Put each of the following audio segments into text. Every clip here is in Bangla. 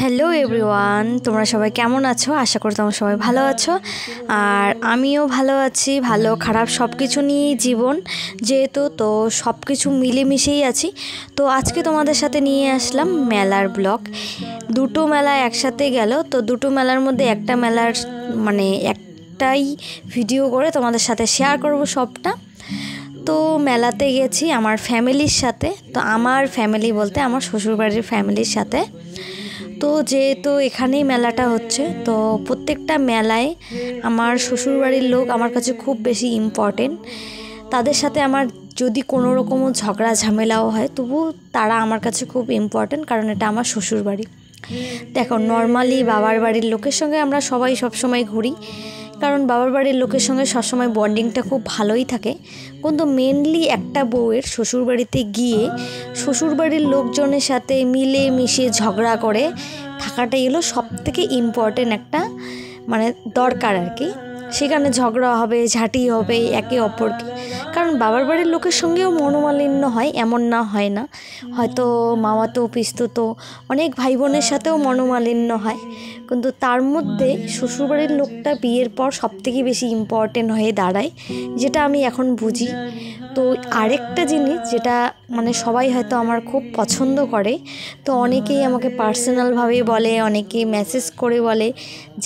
হ্যালো এভরিওয়ান, তোমরা সবাই কেমন আছো? আশা করি তোমরা সবাই ভালো আছো। আর আমিও ভালো আছি। ভালো খারাপ সব কিছু নিয়েই জীবন, যেহেতু তো সব কিছু মিলেমিশেই আছি। তো আজকে তোমাদের সাথে নিয়ে আসলাম মেলার ব্লগ। দুটো মেলা একসাথে গেল, তো দুটো মেলার মধ্যে একটা মেলার একটাই ভিডিও করে তোমাদের সাথে শেয়ার করব সবটা। তো মেলাতে গেছি আমার ফ্যামিলির সাথে। তো আমার ফ্যামিলি বলতে আমার শ্বশুরবাড়ির ফ্যামিলির সাথে। তো যেহেতু এখানেই মেলাটা হচ্ছে, তো প্রত্যেকটা মেলায় আমার শ্বশুরবাড়ির লোক আমার কাছে খুব বেশি ইম্পর্টেন্ট। তাদের সাথে আমার যদি কোনো রকমও ঝগড়া ঝামেলাও হয়, তবু তারা আমার কাছে খুব ইম্পর্টেন্ট, কারণ এটা আমার শ্বশুরবাড়ি। দেখো, নর্মালি বাবার বাড়ির লোকের সঙ্গে আমরা সবাই সবসময় ঘুরি, কারণ বাবার বাড়ির লোকের সঙ্গে সবসময় বন্ডিংটা খুব ভালোই থাকে। কিন্তু মেনলি একটা বউয়ের শ্বশুরবাড়িতে গিয়ে শ্বশুরবাড়ির লোকজনের সাথে মিলে মিশে ঝগড়া করে থাকাটাই হলো সবথেকে ইম্পর্টেন্ট একটা দরকার আর কি। সেখানে ঝগড়া হবে, ঝাঁটি হবে একে অপরকে, কারণ বাবার বাড়ির লোকের সঙ্গেও মনোমালিন্য হয়, এমন না হয় না। হয়তো মামাতো পিস্ততো অনেক ভাই বোনের সাথেও মনোমালিন্য হয়, কিন্তু তার মধ্যে শ্বশুরবাড়ির লোকটা বিয়ের পর সবথেকে বেশি ইম্পর্টেন্ট হয়ে দাঁড়ায়, যেটা আমি এখন বুঝি। তো আরেকটা জিনিস যেটা সবাই হয়তো আমার খুব পছন্দ করে, তো অনেকেই আমাকে পার্সোনালভাবে বলে, অনেকে মেসেজ করে বলে,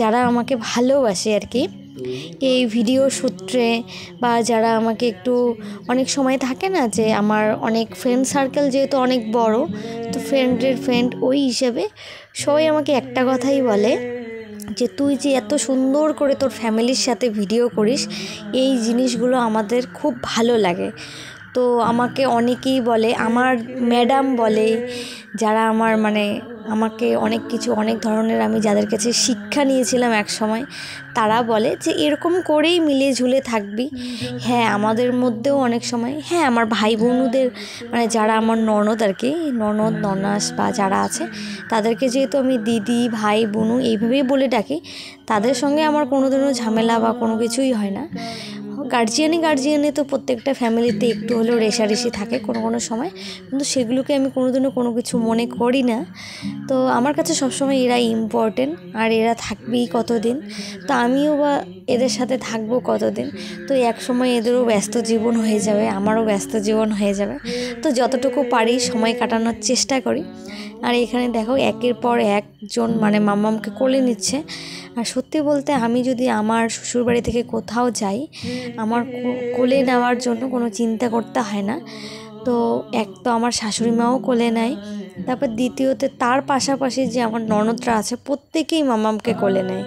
যারা আমাকে ভালোবাসে আর কি, এই ভিডিও সূত্রে, বা যারা আমাকে একটু অনেক সময় থাকে না যে আমার অনেক ফ্রেন্ড সার্কেল যেহেতু অনেক বড়, তো ফ্রেন্ডের ফ্রেন্ড ওই হিসেবে সবাই আমাকে একটা কথাই বলে যে তুই যে এত সুন্দর করে তোর ফ্যামিলির সাথে ভিডিও করিস, এই জিনিসগুলো আমাদের খুব ভালো লাগে। তো আমাকে অনেকেই বলে, আমার ম্যাডাম বলে, যারা আমার আমাকে অনেক কিছু অনেক ধরনের আমি যাদের কাছে শিক্ষা নিয়েছিলাম এক সময়, তারা বলে যে এরকম করেই মিলে ঝুলে থাকবি। হ্যাঁ, আমাদের মধ্যেও অনেক সময়, হ্যাঁ, আমার ভাই বোনদের যারা আমার ননদ আর কি, ননদ ননাস বা যারা আছে, তাদেরকে যেহেতু আমি দিদি ভাই বোনু এইভাবেই বলে ডাকি, তাদের সঙ্গে আমার কোনো দিনও ঝামেলা বা কোনো কিছুই হয় না। গার্জিয়ানে তো প্রত্যেকটা ফ্যামিলিতে একটু হলেও রেষারেষি থাকে কোনো সময়, কিন্তু সেগুলোকে আমি কোনোদিনও কোনো কিছু মনে করি না। তো আমার কাছে সবসময় এরা ইম্পর্টেন্ট, আর এরা থাকবেই কতদিন, তো আমিও বা এদের সাথে থাকবো কতদিন। তো এক সময় এদেরও ব্যস্ত জীবন হয়ে যাবে, আমারও ব্যস্ত জীবন হয়ে যাবে। তো যতটুকু পারি সময় কাটানোর চেষ্টা করি। আর এখানে দেখো একের পর একজন মাম্মামকে কোলে নিচ্ছে। আর সত্যি বলতে, আমি যদি আমার শ্বশুরবাড়ি থেকে কোথাও যাই, আমার কোলে নেওয়ার জন্য কোনো চিন্তা করতে হয় না। তো এক তো আমার শাশুড়ি মাও কোলে নেয়, তারপর দ্বিতীয়তে তার পাশাপাশি যে আমার ননদরা আছে প্রত্যেকেই মাম্মামকে কোলে নেয়।